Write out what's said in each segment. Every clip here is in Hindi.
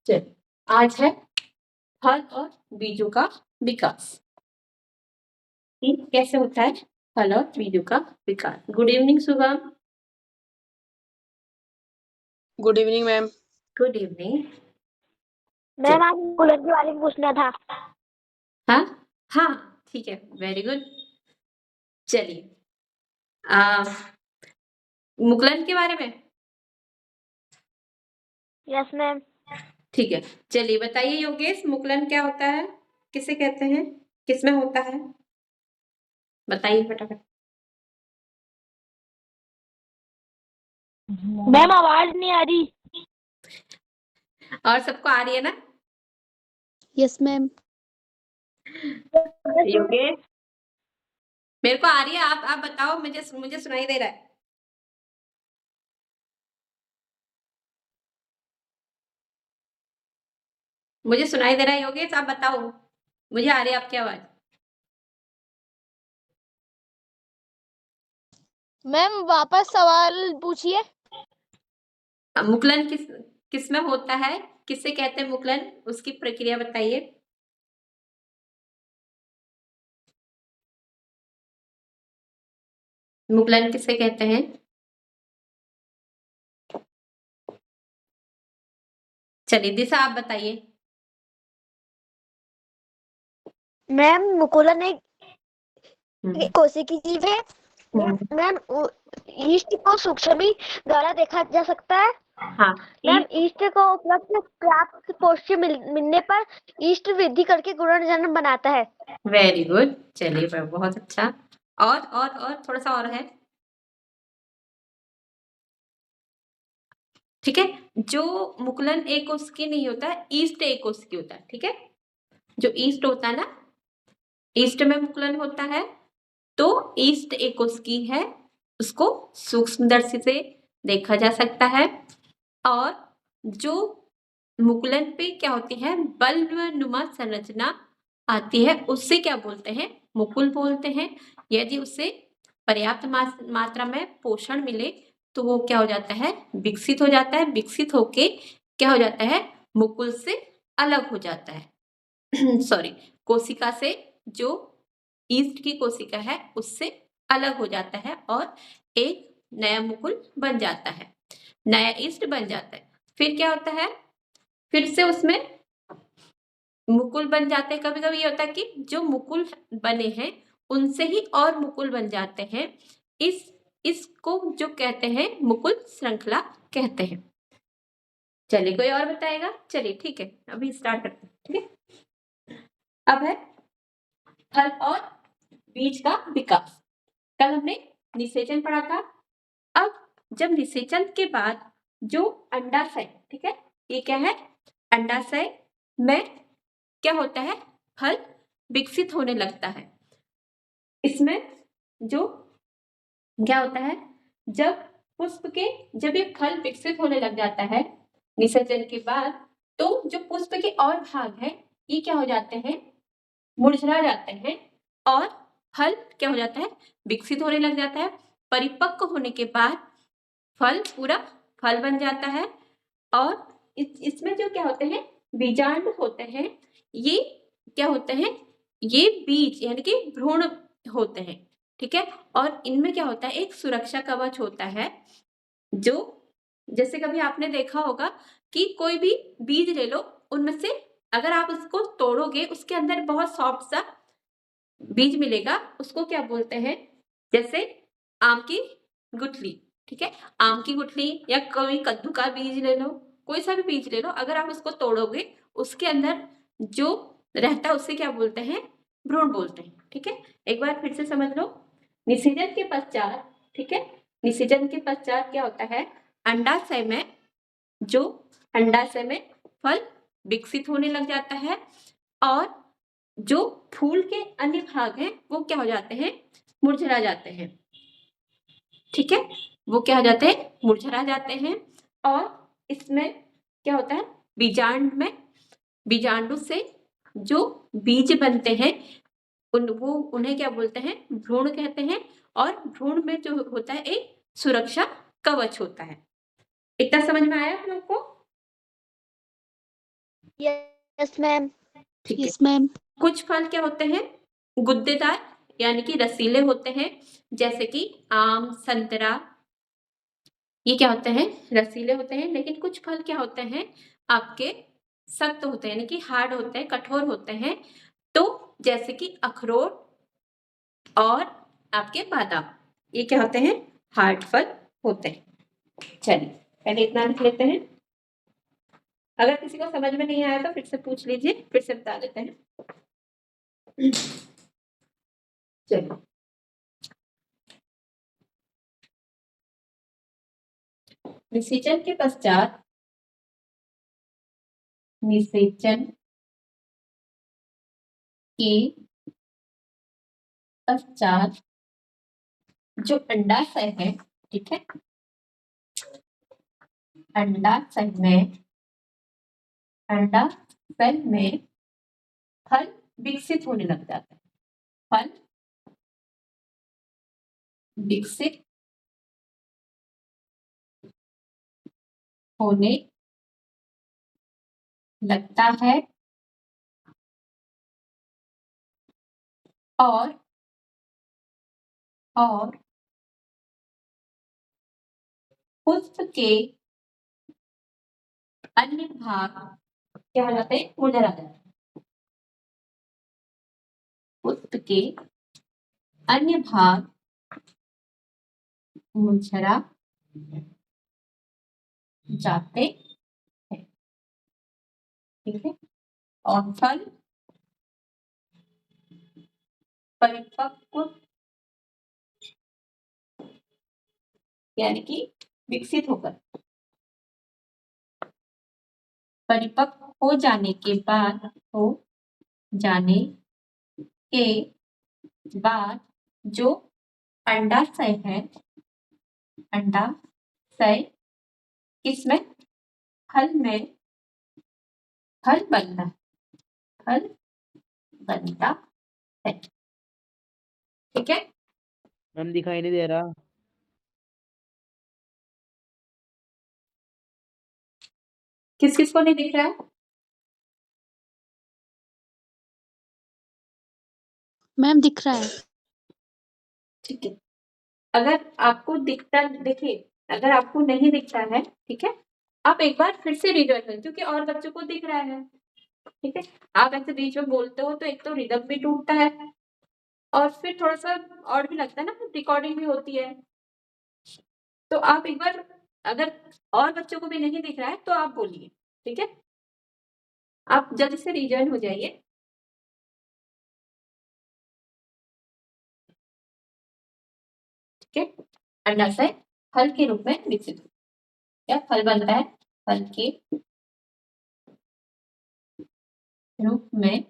चलिए, आज है फल और बीजों का विकास। कैसे होता है फल और बीजों का विकास। Good evening Shubham. Good evening ma'am. Good evening ma'am आज मुकुलन के बारे में पूछना था। हाँ हाँ ठीक है, वेरी गुड। चलिए, मुकुलन के बारे में। Yes ma'am. ठीक है, चलिए बताइए योगेश, मुकुलन क्या होता है, किसे कहते हैं, किसमें होता है, बताइए फटाफट। मैम आवाज नहीं आ रही। और सबको आ रही है ना? Yes ma'am. योगेश, मेरे को आ रही है, आप बताओ, मुझे सुनाई दे रहा है। मुझे सुनाई दे रहा है योगेश, आप बताओ, मुझे आ रही है आपकी आवाज। मैम वापस सवाल पूछिए। मुकुलन किस में होता है, किससे कहते हैं मुकुलन, उसकी प्रक्रिया बताइए। मुकुलन किससे कहते हैं? चलिए दिशा आप बताइए। मैम मुकुलन एक कोशिकी जीव है। मैम ईस्ट को सूक्ष्मी द्वारा देखा जा सकता है। हाँ, मैम ईस्ट को उपलब्ध प्राप्त पोषक मिलने पर ईस्ट वृद्धि करके गुणन बनाता है। वेरी गुड, चलिए बहुत अच्छा। और थोड़ा सा और है, ठीक है। जो मुकुलन एक कोशिकीय नहीं होता है, ईस्ट एक कोशिकीय होता है, ठीक है। जो ईस्ट होता है ना, ईस्ट में मुकुलन होता है, तो ईस्ट एक कोशिकीय है, उसको सूक्ष्मदर्शी से देखा जा सकता है। और जो मुकुलन पे क्या होती है, बल्ब नुमा संरचना आती है, उससे क्या बोलते हैं, मुकुल बोलते हैं। यदि उसे पर्याप्त मात्रा में पोषण मिले तो वो क्या हो जाता है, विकसित हो जाता है। विकसित होके क्या हो जाता है, मुकुल से अलग हो जाता है सॉरी, कोशिका से, जो ईस्ट की कोशिका है उससे अलग हो जाता है और एक नया मुकुल बन जाता है, नया ईस्ट बन जाता है। फिर क्या होता है, फिर से उसमें मुकुल बन जाते हैं। कभी कभी ये होता है कि जो मुकुल बने हैं उनसे ही और मुकुल बन जाते हैं। इसको जो कहते हैं मुकुल श्रृंखला कहते हैं। चलिए कोई और बताएगा? चलिए ठीक है, अभी स्टार्ट करते हैं, ठीक है। अब है फल और बीज का विकास। कल हमने निषेचन पढ़ा था। अब जब निषेचन के बाद जो अंडाशय, ठीक है, ये क्या है, अंडाशय में क्या होता है, फल विकसित होने लगता है। इसमें जो क्या होता है, जब ये फल विकसित होने लग जाता है निषेचन के बाद, तो जो पुष्प के और भाग है ये क्या हो जाते हैं, मुरझा जाते हैं और फल क्या हो जाता है, विकसित होने लग जाता है। परिपक्व होने के बाद फल पूरा फल बन जाता है। और इसमें जो क्या होते हैं, बीजांड होते हैं, ये क्या होते हैं, ये बीज यानी कि भ्रूण होते हैं, ठीक है। और इनमें क्या होता है, एक सुरक्षा कवच होता है। जो जैसे कभी आपने देखा होगा कि कोई भी बीज ले लो, उनमें से अगर आप उसको तोड़ोगे उसके अंदर बहुत सॉफ्ट सा बीज मिलेगा, उसको क्या बोलते हैं, जैसे आम की गुठली, ठीक है। आम की गुठली या कोई कद्दू का बीज ले लो, कोई सा भी बीज ले लो, अगर आप उसको तोड़ोगे उसके अंदर जो रहता है उसे क्या बोलते हैं, भ्रूण बोलते हैं, ठीक है। एक बार फिर से समझ लो। निषेचन के पश्चात, ठीक है, निषेचन के पश्चात क्या होता है, अंडाशय में, जो अंडाशय में फल विकसित होने लग जाता है और जो फूल के अन्य भाग हैं वो क्या हो जाते हैं, मुरझा जाते हैं, ठीक है। वो क्या हो जाते हैं, मुरझा जाते हैं। और इसमें क्या होता है, बीजांडु से जो बीज बनते हैं उन्हें क्या बोलते हैं, भ्रूण कहते हैं। और भ्रूण में जो होता है एक सुरक्षा कवच होता है। इतना समझ में आया हम लोग को? Yes ma'am. ठीक है। Yes ma'am. कुछ फल क्या होते हैं, गुद्देदार यानी कि रसीले होते हैं, जैसे कि आम, संतरा, ये क्या होते हैं, रसीले होते हैं। लेकिन कुछ फल क्या होते हैं, आपके सख्त होते हैं, यानी कि हार्ड होते हैं, कठोर होते हैं। तो जैसे कि अखरोट और आपके बादाम, ये क्या होते हैं, हार्ड फल होते हैं। चलिए पहले इतना लिख लेते हैं। अगर किसी को समझ में नहीं आया तो फिर से पूछ लीजिए, फिर से बता देते हैं। चलो निषेचन के पश्चात, निषेचन के पश्चात जो अंडाशय है, ठीक है, अंडाशय में फल विकसित होने लग जाता है। फल विकसित होने लगता है और पुष्प के अन्य भाग क्या हो जाते हैं, मुरझा जाते हैं। पुष्प के अन्य भाग मुरझा जाते हैं, ठीक है, और फल परिपक्व यानी कि विकसित होकर परिपक्व हो जाने के बाद जो अंडाशय है, अंडाशय किसमें, फल में फल बनता है, ठीक है। मैम दिखाई नहीं दे रहा। किस किस को नहीं दिख रहा है, मैम दिख रहा है। ठीक है। अगर आपको दिखता, देखिए अगर आपको नहीं दिखता है, ठीक है, आप एक बार फिर से रिजॉइन करें, क्योंकि और बच्चों को दिख रहा है, ठीक है। आप ऐसे बीच में बोलते हो तो एक तो रिदम भी टूटता है और फिर थोड़ा सा और भी लगता है ना, रिकॉर्डिंग भी होती है। तो आप एक बार, अगर और बच्चों को भी नहीं दिख रहा है तो आप बोलिए, ठीक है। आप जल्दी से रिजॉइन हो जाइए। ठीक है, अंडाशय फल के रूप में विकसित, क्या फल बनता है, फल के रूप में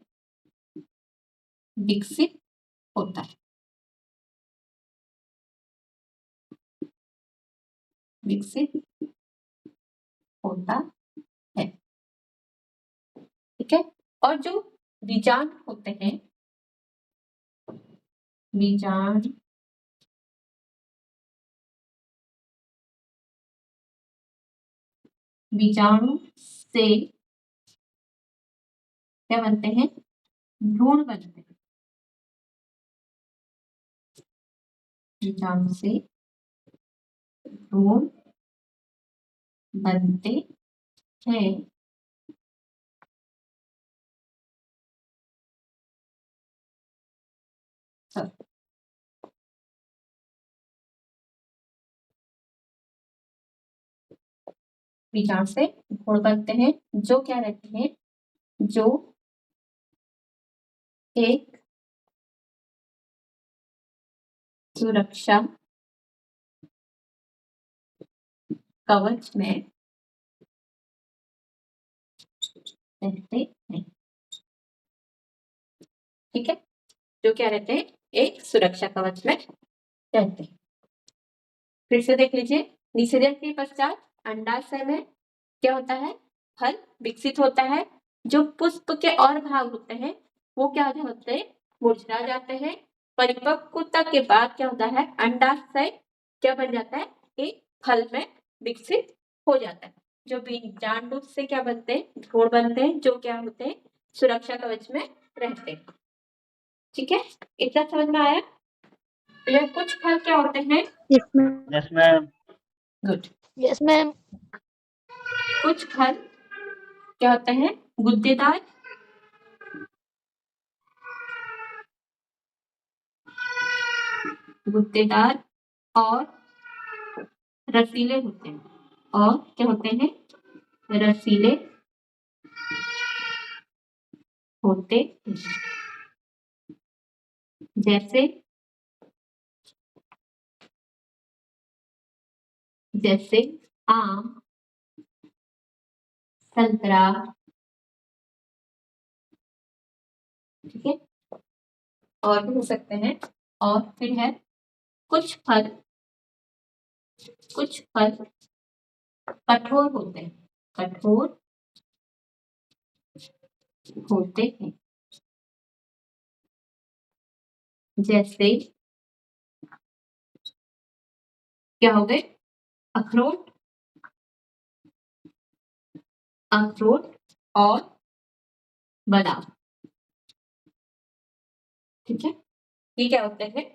विकसित होता है, विकसित होता है, ठीक है। और जो बीजाणु होते हैं, बीजाणु से क्या बनते हैं, भ्रूण बनते हैं, बीजाणु से भ्रूण बनते हैं। सब बीजाणु से भ्रूण बनते हैं, जो क्या रहते हैं, जो एक सुरक्षा कवच में रहते हैं, ठीक है, जो क्या रहते हैं, एक सुरक्षा कवच में रहते हैं। फिर से देख लीजिए, निषेचन के पश्चात अंडाशय में क्या होता है, फल विकसित होता है। जो पुष्प के और भाग होते हैं वो क्या होते हैं, मुरझा जाते हैं। परिपक्वता के बाद क्या होता है, अंडाशय क्या बन जाता है, एक फल में विकसित हो जाता है। जो बीजांड से क्या बनते हैं, भ्रूण बनते हैं, जो क्या होते हैं, सुरक्षा कवच में रहते हैं। ठीक है, इतना समझ में आया? ये कुछ फल क्या होते हैं? Yes ma'am. Yes ma'am. Good. Yes ma'am. कुछ फल क्या होते हैं? गुद्देदार, गुद्देदार और रसीले होते हैं। और क्या होते हैं? रसीले होते हैं। जैसे जैसे आम, संतरा, ठीक है, और भी हो सकते हैं। और फिर है कुछ फल कठोर होते हैं, कठोर होते हैं। जैसे क्या हो गए? अखरोट, अखरोट और बादाम। ठीक है, ये क्या होते हैं?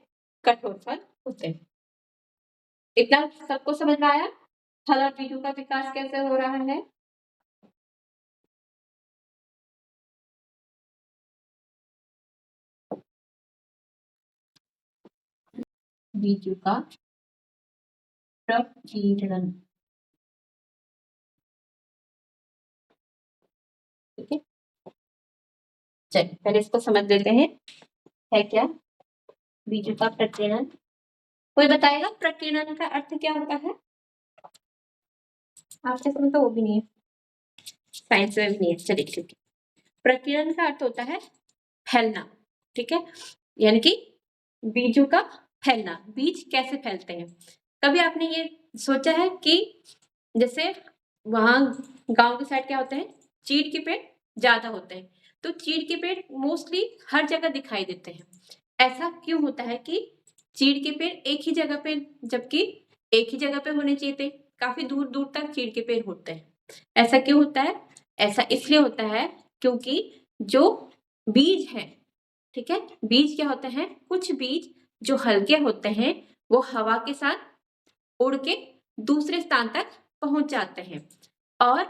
कठोर फल होते हैं। इतना सबको समझ में आया? फल और बीजों का विकास कैसे हो रहा है? बीजों का प्रकीर्णन। ठीक है, चलिए पहले इसको समझ लेते हैं, है क्या बीजों का प्रकीर्णन। कोई बताएगा प्रकीर्णन का अर्थ क्या होता है? आपके समझ तो वो भी नहीं है, साइंस में भी नहीं है। चलिए ठीक है, प्रकीर्णन का अर्थ होता है फैलना। ठीक है, यानी कि बीजों का फैलना। बीज कैसे फैलते हैं? कभी आपने ये सोचा है कि जैसे वहां गांव के साइड क्या होते हैं, चीड़ के पेड़ ज्यादा होते हैं, तो चीड़ के पेड़ मोस्टली हर जगह दिखाई देते हैं। ऐसा क्यों होता है कि चीड़ के पेड़ एक ही जगह पे, जबकि एक ही जगह पे होने चाहिए थे, काफी दूर दूर तक चीड़ के पेड़ होते हैं। ऐसा क्यों होता है? ऐसा इसलिए होता है क्योंकि जो बीज है, ठीक है, बीज क्या होते हैं? कुछ बीज जो हल्के होते हैं वो हवा के साथ उड़ के दूसरे स्थान तक पहुंच जाते हैं, और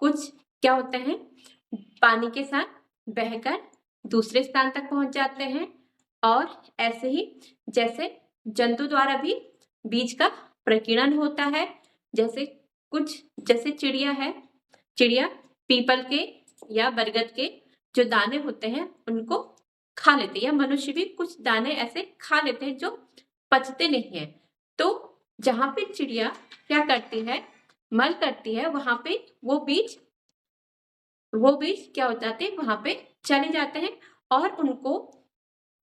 कुछ क्या होते हैं? पानी के साथ बहकर दूसरे स्थान तक पहुंच जाते हैं। और ऐसे ही जैसे जंतु द्वारा भी बीज का प्रकीर्णन होता है। जैसे चिड़िया है, चिड़िया पीपल के या बरगद के जो दाने होते हैं उनको खा लेते हैं, या मनुष्य भी कुछ दाने ऐसे खा लेते हैं जो पचते नहीं है। तो जहां पे चिड़िया क्या करती है, मल करती है, वहां पे वो बीज क्या हो जाते हैं, वहां पे चले जाते हैं, और उनको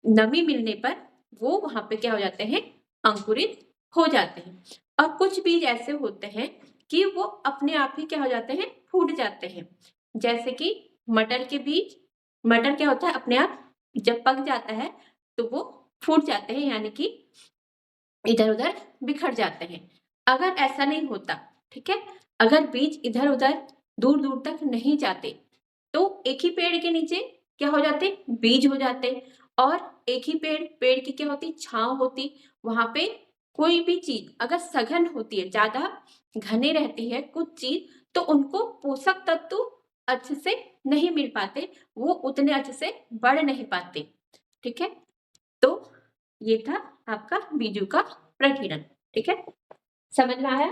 नमी मिलने पर वो वहां पे क्या हो जाते हैं? अंकुरित हो जाते हैं। और कुछ बीज ऐसे होते हैं कि वो अपने आप ही क्या हो जाते हैं? फूट जाते हैं। जैसे कि मटर के बीज, मटर क्या होता है? अपने आप जब पक जाता है तो वो फूट जाते हैं, यानी कि इधर उधर बिखर जाते हैं। अगर ऐसा नहीं होता, ठीक है, अगर बीज इधर उधर दूर दूर तक नहीं जाते तो एक ही पेड़ के नीचे क्या हो जाते? बीज हो जाते। और एक ही पेड़ की क्या होती? छांव होती। वहां पे कोई भी चीज अगर सघन होती है, ज्यादा घने रहती है कुछ चीज, तो उनको पोषक तत्व अच्छे से नहीं मिल पाते, वो उतने अच्छे से बढ़ नहीं पाते। ठीक है, तो ये था आपका बीजों का प्रकीर्णन। ठीक है, समझ में आया?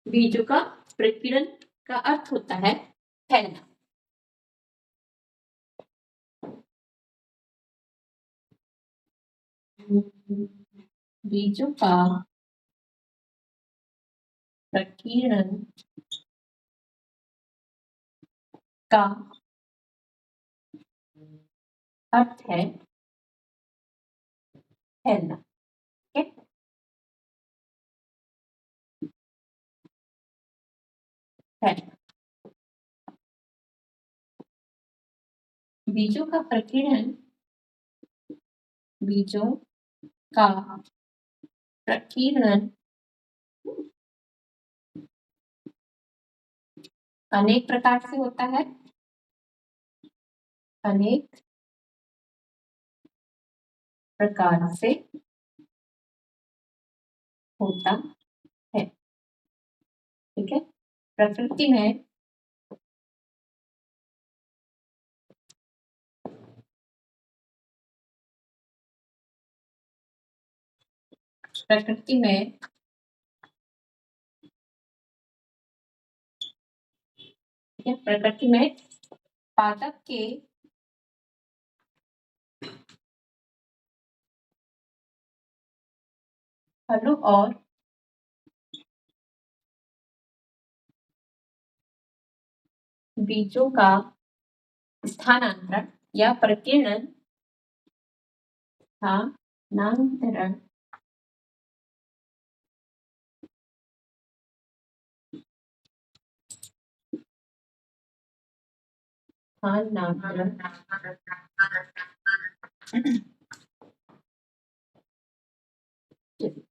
बीजों का प्रकीर्णन का अर्थ होता है फैलना। बीजों का प्रकीर्णन का अर्थ है फैलना। ठीक है, फैलना। बीजों का प्रकीर्णन, बीजों का प्रकीर्णन अनेक प्रकार से होता है, अनेक प्रकार से होता है। ठीक है, प्रकृति में प्रकृति में प्रकृति में पादप के फलों और बीजों का स्थानांतरण या प्रकीर्णन स्थानांतरण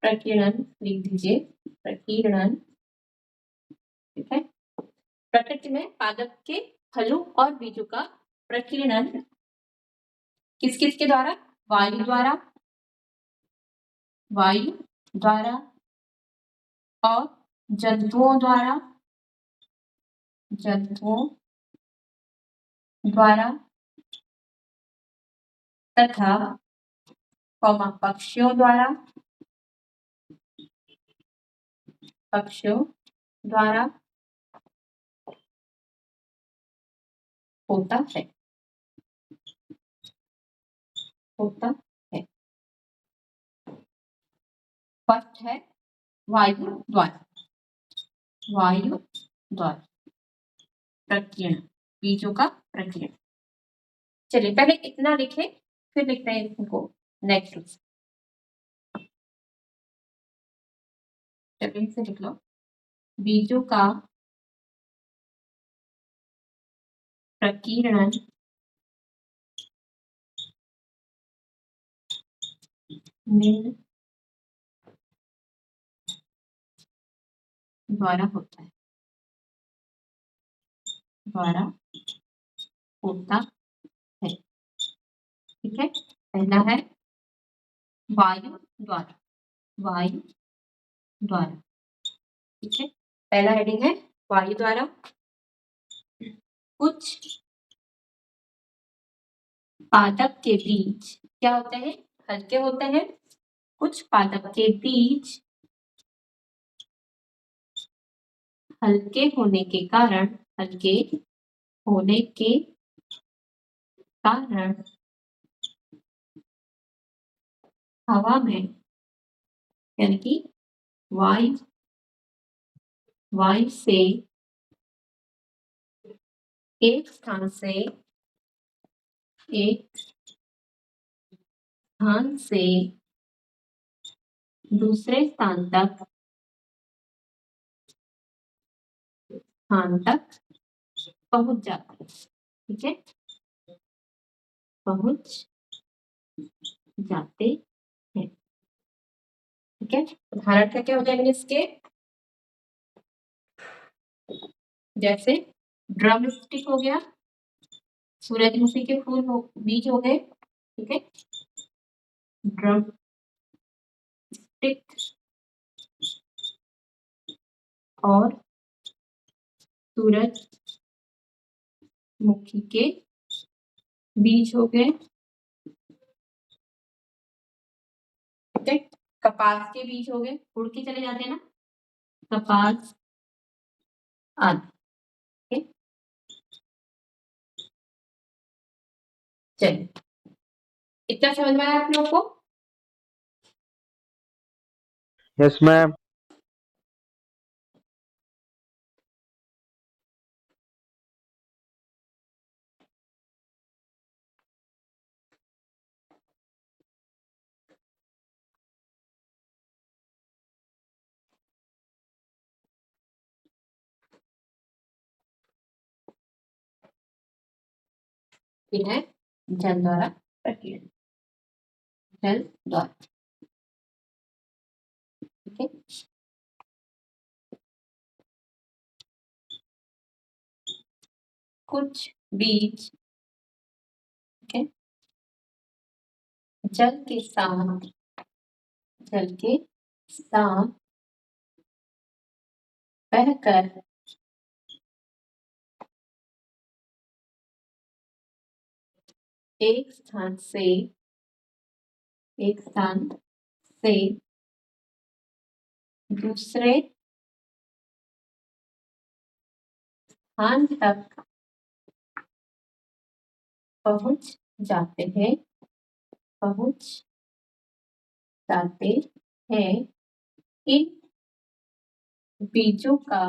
प्रकीर्णन लिख दीजिए, प्रकीर्णन। ठीक है, प्रकृति में पादप के फलों और बीजों का प्रकीर्णन किस किस के द्वारा? वायु द्वारा, वायु द्वारा और जंतुओं द्वारा, जंतुओं द्वारा तथा पक्षियों द्वारा, पक्षियों द्वारा होता है, होता है। फर्स्ट है वायु द्वारा, वायु द्वारा प्रकीर्णन, बीजों का प्रकीर्णन। चलिए पहले इतना लिखें, फिर लिखते हैं इनको नेक्स्ट। चलिए इसे लिख लो, बीजों का प्रकीर्णन निम्न द्वारा होता है, द्वारा होता है। ठीक है, पहला है वायु द्वारा, वायु द्वारा। ठीक है, पहला हेडिंग है वायु द्वारा। कुछ पादप के बीज क्या होते हैं? हल्के होते हैं। कुछ पादप के बीज हल्के होने के कारण, हल्के होने के कारण हवा में, यानी कि वायु से एक स्थान से दूसरे स्थान तक पहुंच जाता है। ठीक है, पहुंच जाते हैं। ठीक है, उदाहरण क्या क्या हो जाएंगे इसके? जैसे ड्रम स्टिक हो गया, सूरजमुखी के फूल बीज हो गए। ठीक है, ड्रम स्टिक और सूरजमुखी के बीज हो गए। ठीक है, कपास के बीज हो गए, उड़ के चले जाते हैं ना, कपास आदि। ठीक है, चलिए इतना समझ में आया आप लोगों को? Yes ma'am. फिर है जल द्वारा प्रकीर्णन, जल द्वारा। ठीक है। कुछ बीज, ठीक है, जल के साथ बहकर एक स्थान से दूसरे स्थान तक पहुंच जाते हैं इन बीजों का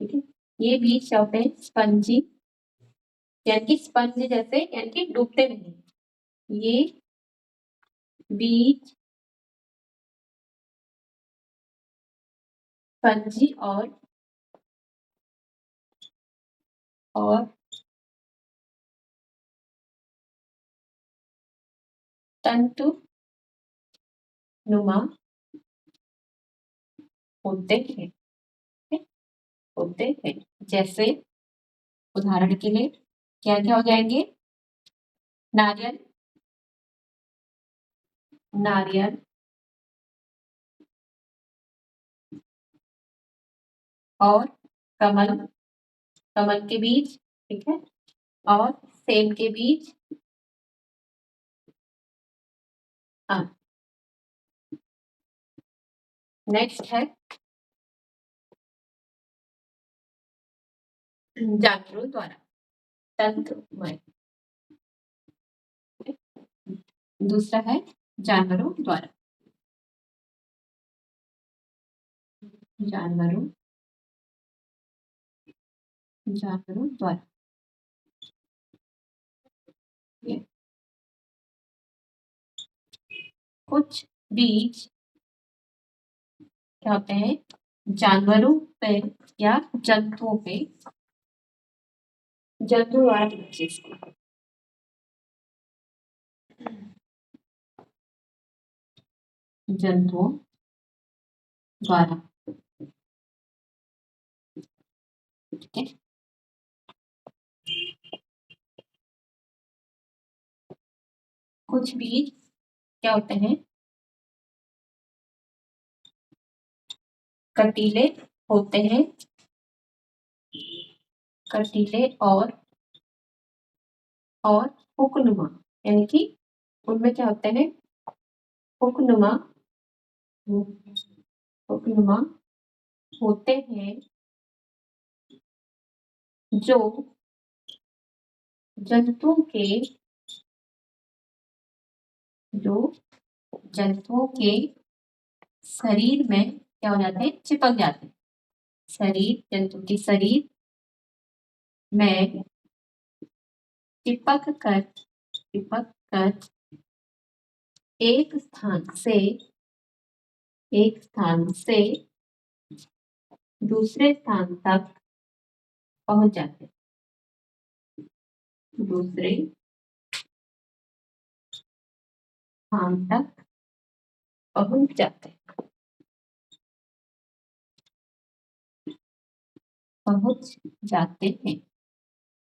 ठीक है, ये बीज क्या होते हैं? स्पंजी, यानी कि स्पंज जैसे, यानी कि डूबते नहीं। ये बीज स्पंजी और तंतु नुमा होते हैं, जैसे उदाहरण के लिए क्या क्या हो जाएंगे? नारियल और कमल के बीज, ठीक है, और सेब के बीज। नेक्स्ट है जानवरों द्वारा तंतुमय। दूसरा है जानवरों द्वारा कुछ बीज क्या होते हैं? जानवरों पे या जंतुओं पे, जंतु द्वारा जंतुओं द्वारा, ठीक है। कुछ बीज क्या होते हैं? कटीले होते हैं, और हुकनुमा, यानी कि उनमें क्या होते हैं? हुकनुमा होते हैं, जो जंतुओं के शरीर में क्या हो जाते हैं? चिपक जाते हैं। जंतु के शरीर में चिपक कर एक स्थान से दूसरे स्थान तक पहुंच जाते हैं।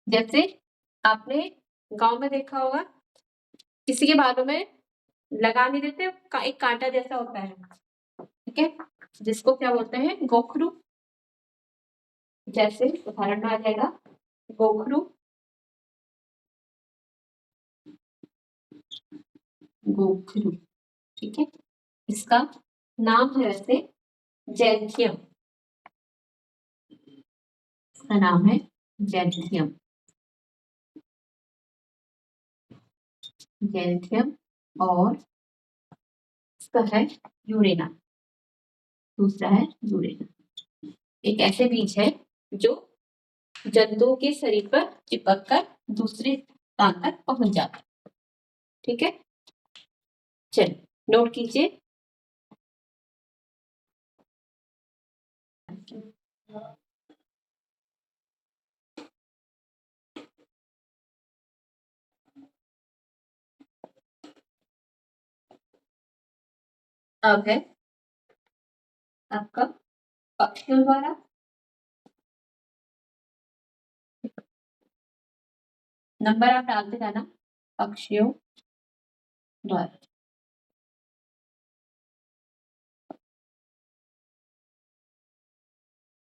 जैसे आपने गांव में देखा होगा, किसी के बालों में लगा नहीं देते, एक कांटा जैसा होता है, ठीक है, जिसको क्या बोलते हैं? गोखरू। जैसे उदाहरण में आ जाएगा गोखरू, ठीक है। इसका नाम है वैसे जैंथियम, इसका नाम है जैंथियम और इसका है यूरेना। दूसरा है यूरेना। एक ऐसे बीज है जो जंतुओं के शरीर पर चिपक कर दूसरे स्थान तक पहुंच जाता है, ठीक है। चलिए नोट कीजिए। अब है आपका पक्षियों द्वारा नंबर आप डालते जाना पक्षियों द्वारा।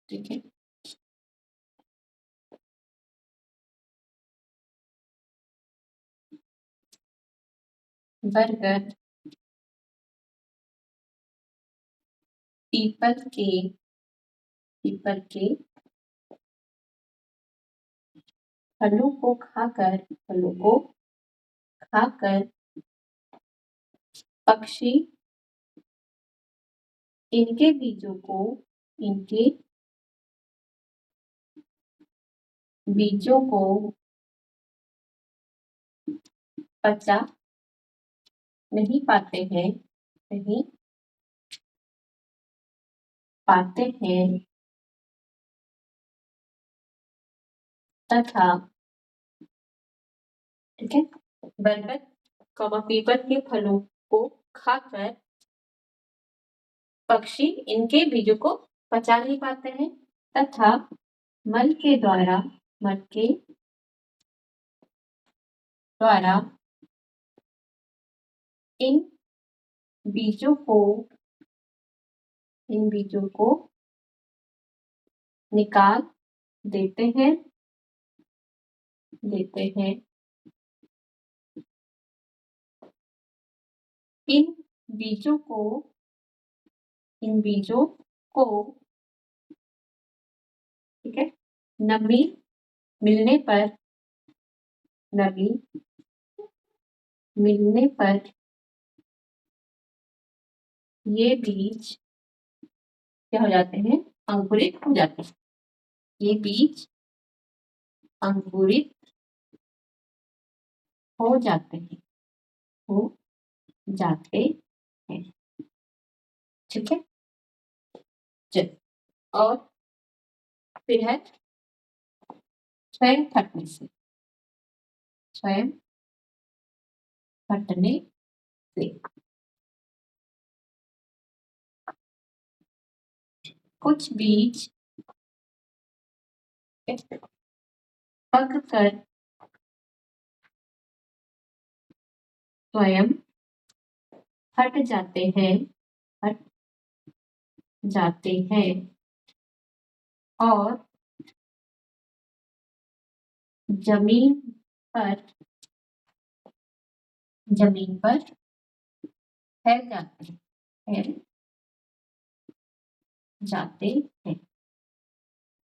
ठीक है, बरगद, पीपल के फलों को खाकर पक्षी इनके बीजों को पचा नहीं पाते हैं तथा, ठीक है, बरगद पीपल के फलों को खाकर पक्षी इनके बीजों को पचा नहीं पाते हैं तथा मल के द्वारा इन बीजों को निकाल देते हैं इन बीजों को, ठीक है, नमी मिलने पर ये बीज क्या हो जाते हैं, अंकुरित हो जाते हैं। ये बीज अंकुरित हो जाते हैं ठीक है। चल, और फिर है स्वयं फटने से कुछ बीज पक कर स्वयं फट जाते हैं और जमीन पर फैल जाते हैं।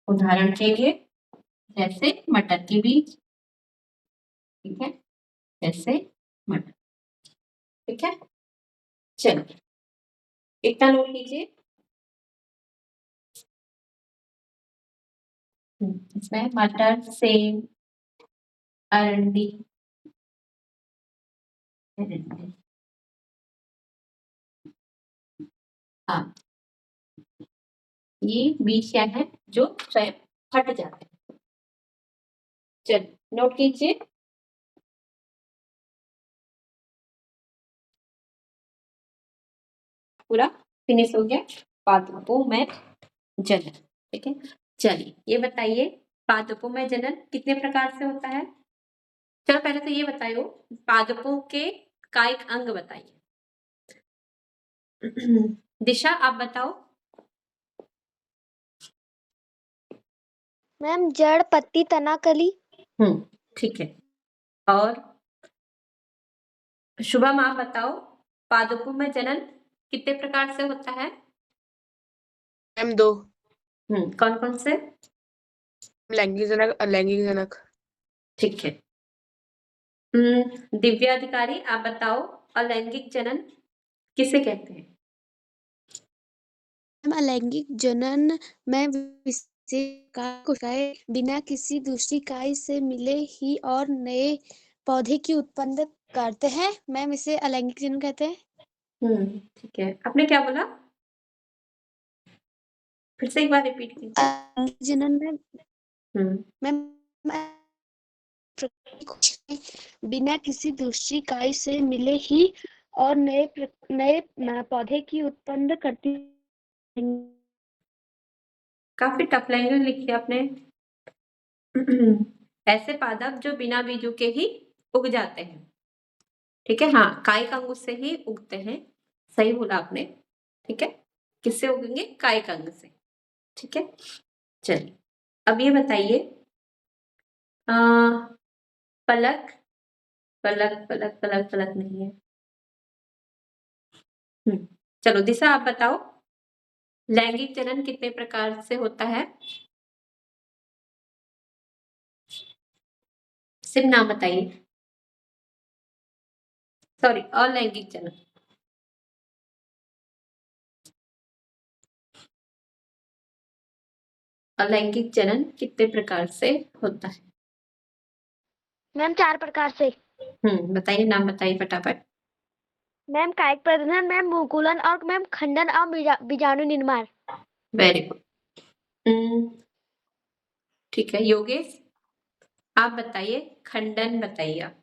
उदाहरण के लिए जैसे मटर के बीज, ठीक है, जैसे मटर, ठीक है। चलो इतना नोट लीजिए। इसमें मटर, सेम, अरंडी, हाँ, ये बीज क्या है जो स्वयं फट जाते हैं। चलो नोट कीजिए। पूरा फिनिश हो गया पादपों में जनन, ठीक है। चलिए ये बताइए पादपों में जनन कितने प्रकार से होता है। चलो पहले तो ये बताइए पादपों के कायिक अंग बताइए। दिशा आप बताओ। मैम जड़, पत्ती, तना, कली। ठीक है। और शुभम आप बताओ पादपों में जनन कितने प्रकार से होता है। मैम 2। कौन कौन से। लैंगिक जनक, अलैंगिक जनक। ठीक है। दिव्या अधिकारी आप बताओ अलैंगिक जनन किसे कहते हैं। मैम अलैंगिक जनन में कोशिकाएं बिना किसी दूसरी इकाई से मिले ही और नए पौधे की उत्पन्न करते हैं। मैम इसे अलैंगिक जनन कहते हैं। ठीक है। आपने क्या बोला, फिर से एक बार रिपीट कीजिए। अलैंगिक जनन में मैम बिना किसी दूसरी इकाई से मिले ही और नए पौधे की उत्पन्न करती है। काफी टफ लैंग्वेज लिखी है आपने। ऐसे पादप जो बिना बीजों के ही उग जाते हैं। ठीक है, हाँ, कायिक अंग से ही उगते हैं। सही बोला आपने। ठीक है, किससे उगेंगे? कायिक अंग से। ठीक है, चलिए अब ये बताइए, पलक पलक पलक पलक पलक नहीं है। चलो दिशा आप बताओ, लैंगिक जनन कितने प्रकार से होता है? सिर्फ नाम बताइए। सॉरी, अलैंगिक जनन। अलैंगिक जनन कितने प्रकार से होता है? मैम 4 प्रकार से। बताइए, नाम बताइए फटाफट। मैम कायिक प्रजनन, मैम मुकुलन और मैम खंडन और बीजाणु निर्माण। Very good. ठीक है, योगेश आप बताइए, खंडन बताइए आप।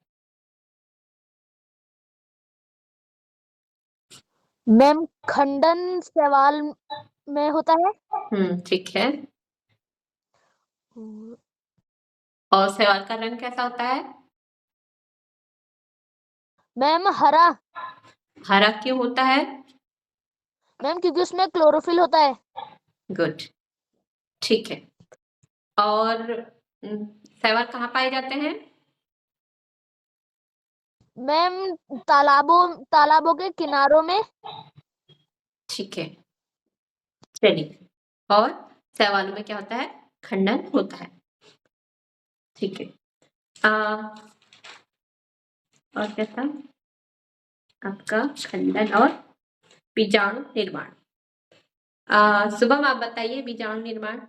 मैम खंडन शैवाल में होता है। ठीक है, और शैवाल का रंग कैसा होता है? मैम हरा। हरा क्यों होता है? मैम क्योंकि उसमें क्लोरोफिल होता है। गुड, ठीक है। और शैवाल कहाँ पाए जाते हैं? मैम तालाबों के किनारों में। ठीक है, चलिए। और शैवालों में क्या होता है? खंडन होता है। ठीक है, और क्या था आपका? खंडन और बीजाणु निर्माण। शुभम आप बताइए, बीजाणु निर्माण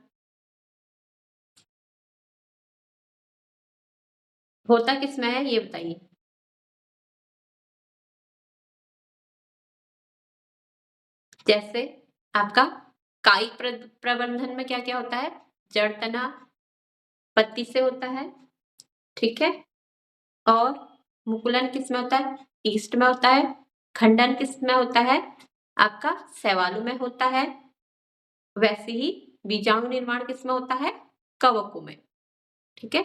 होता किसमें है, ये बताइए। जैसे आपका कायिक प्रबंधन में क्या क्या होता है? जड़ तना पत्ती से होता है। ठीक है, और मुकुलन किस में होता है? ईस्ट में होता है। खंडन किस में होता है? आपका शैवालों में होता है। वैसे ही बीजाणु निर्माण किस में होता है? कवकों में। ठीक है,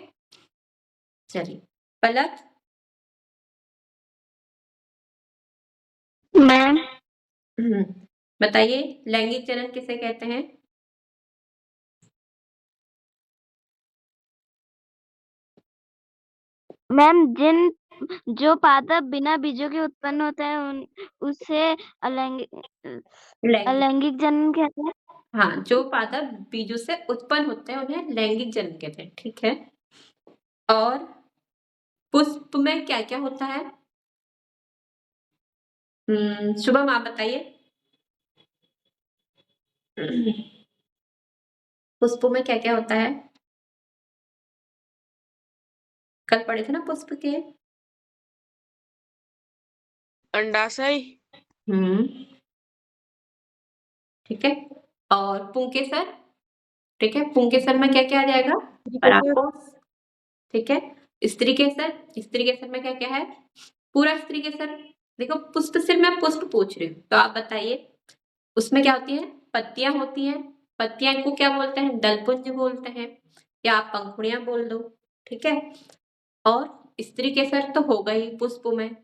चलिए पलक। मैम बताइए, लैंगिक जनन किसे कहते हैं? मैम जो पादप बिना बीजों के उत्पन्न होते हैं उसे अलैंगिक जनन कहते हैं। हाँ, जो पादप बीजों से उत्पन्न होते हैं उन्हें लैंगिक जनन कहते हैं। ठीक है, और पुष्प में क्या क्या होता है? शुभम आप बताइए। पुष्पों में क्या क्या होता है? कल पढ़े थे ना पुष्प के। अंडाशय। ठीक है, और पुंकेसर। ठीक है, पुंकेसर में क्या क्या आ जाएगा? स्त्रीकेसर। परागकोश। ठीक है, स्त्रीकेसर। स्त्रीकेसर में क्या क्या है? पूरा स्त्रीकेसर। देखो, पुष्प से मैं पुष्प पूछ रही हूँ, तो आप बताइए उसमें क्या होती है? पत्तियां होती हैं। पत्तियां को क्या बोलते हैं? दलपुंज बोलते हैं, या आप पंखुड़ियां बोल दो। ठीक है, और स्त्रीकेसर तो होगा ही पुष्प में,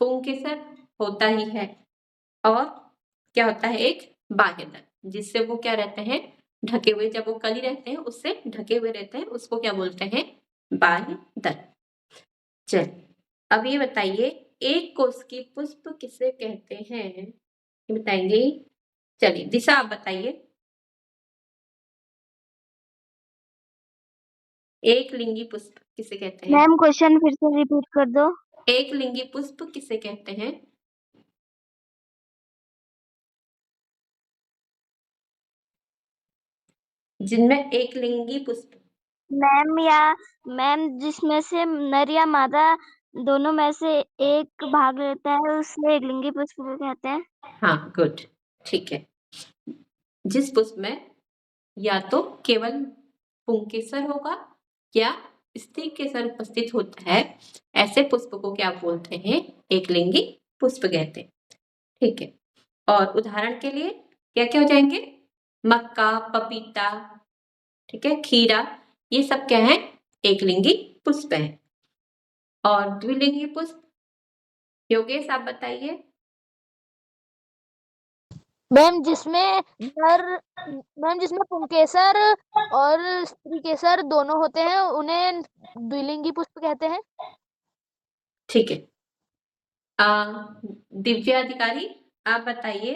पुंकेसर होता ही है, और क्या होता है? एक बाह्य दल, जिससे वो क्या रहते हैं? ढके हुए। जब वो कली रहते हैं उससे ढके हुए रहते हैं, उसको क्या बोलते हैं? बाह्य दल। चलिए अब ये बताइए, एक कोश की पुष्प किसे कहते हैं, ये बताएंगे? चलिए दिशा आप बताइए, एक लिंगी पुष्प किसे कहते हैं? मैम क्वेश्चन फिर से रिपीट कर दो। एक लिंगी पुष्प किसे कहते हैं? जिनमें एक लिंगी पुष्प। मैम जिसमें से नर या मादा दोनों में से एक भाग लेता है उसे एक लिंगी पुष्प कहते हैं। हाँ, गुड, ठीक है। जिस पुष्प में या तो केवल पुंकेसर होगा या स्त्रीकेसर उपस्थित होता है, ऐसे पुष्प को क्या बोलते हैं? एक लिंगी पुष्प कहते हैं। ठीक है, और उदाहरण के लिए क्या क्या हो जाएंगे? मक्का, पपीता, ठीक है, खीरा, ये सब क्या है? एकलिंगी पुष्प है। और द्विलिंगी पुष्प, योगेश आप बताइए। मैम जिसमें पुंकेसर और स्त्रीकेसर दोनों होते हैं उन्हें द्विलिंगी पुष्प कहते हैं। ठीक है, दिव्या अधिकारी आप बताइए,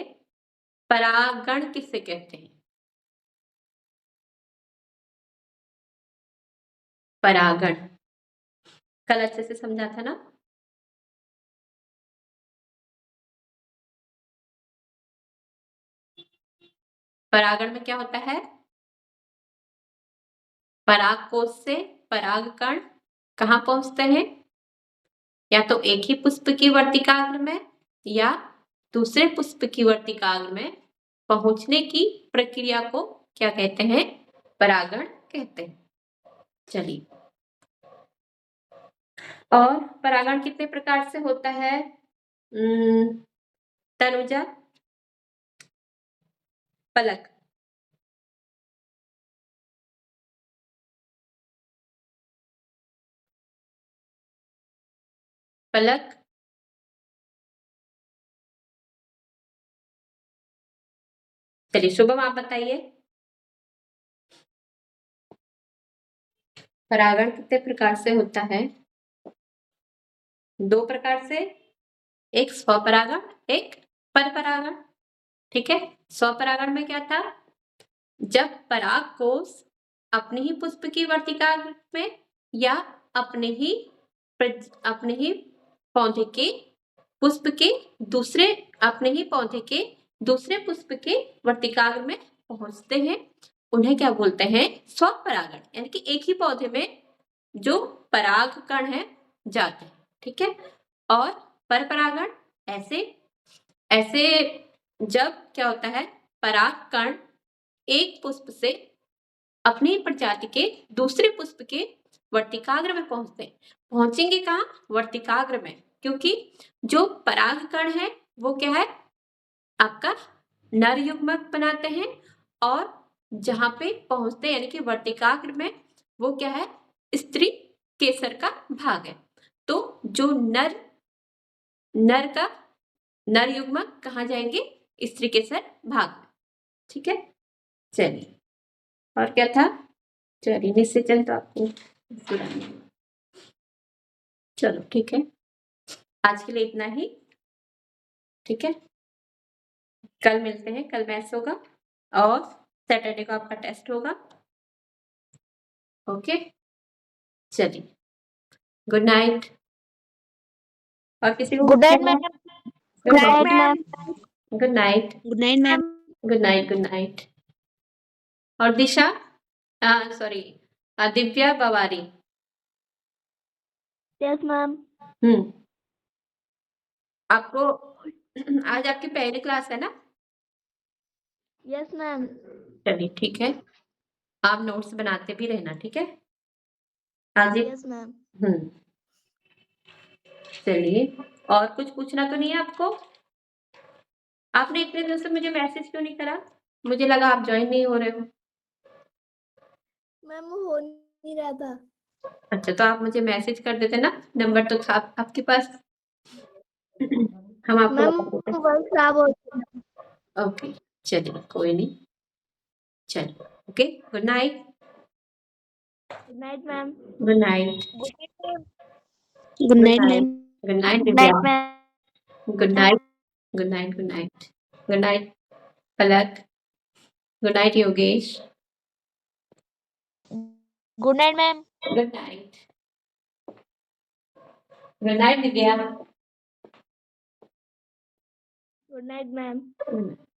परागण किससे कहते हैं? परागण कल अच्छे से समझा था ना? परागण में क्या होता है? परागकोश से परागकण कहाँ पहुंचते हैं? या तो एक ही पुष्प की वर्तिकाग्र में या दूसरे पुष्प की वर्तिकाग्र में पहुंचने की प्रक्रिया को क्या कहते हैं? परागण कहते हैं। चलिए, और परागण कितने प्रकार से होता है? तनुजा, पलक, पलक, चलिए शुभम आप बताइए, परागण कितने प्रकार से होता है? 2 प्रकार से, एक स्वपरागण, एक परपरागण। ठीक है, स्वपरागण में क्या था? जब परागकोश अपने ही पुष्प की वर्तिकाग्र में या अपने ही पौधे के पुष्प के दूसरे पुष्प के वर्तिकाग्र में पहुंचते हैं, उन्हें क्या बोलते हैं? स्वपरागण। यानी कि एक ही पौधे में जो पराग कण है जाते हैं। ठीक है, और परपरागण ऐसे जब क्या होता है? पराग कण एक पुष्प से अपनी प्रजाति के दूसरे पुष्प के वर्तिकाग्र में पहुंचेंगे कहाँ? वर्तिकाग्र में, क्योंकि जो पराग कण है वो क्या है? आपका नर युग्मक बनाते हैं, और जहां पे पहुंचते यानी कि वर्तिकाग्र में वो क्या है? स्त्री केसर का भाग है। तो जो नर युग्मक कहाँ जाएंगे? स्त्री केसर भाग में। ठीक है, चलिए, और क्या था? चलिए, निश्चय तो आपको चलो ठीक है, आज के लिए इतना ही। ठीक है, कल मिलते हैं, कल मैथ्स होगा और सैटरडे को आपका टेस्ट होगा। ओके, चलिए, गुड नाइट। और किसी को good night ma'am. Good night ma'am. Good night. Good night ma'am. Good night. Good night. और Disha, sorry, Divya Bawari. Yes ma'am. आपको आज आपकी पहली क्लास है ना? Yes ma'am. चलिए ठीक है, आप नोट्स बनाते भी रहना। ठीक है, आज यस मैम। चलिए, और कुछ पूछना तो नहीं है आपको? आपने इतने दिन से मुझे मैसेज क्यों नहीं करा? मुझे लगा आप ज्वाइन नहीं हो रहे हो। मैम हो नहीं रहा था। अच्छा, तो आप मुझे मैसेज कर देते ना, नंबर तो था आपके पास। हम आपको मैम बता देते। मोबाइल खराब हो गया। ओके, चलिए, कोई नहीं, चलिए, okay, good night. Good night ma'am. Good night. Good night ma'am. Good night good Divya. Night ma'am. Good night. Good night. Good night. Good night Palak. Good night Yogesh. Good night ma'am. Good night. Good night Divya. Good night ma'am. Good night.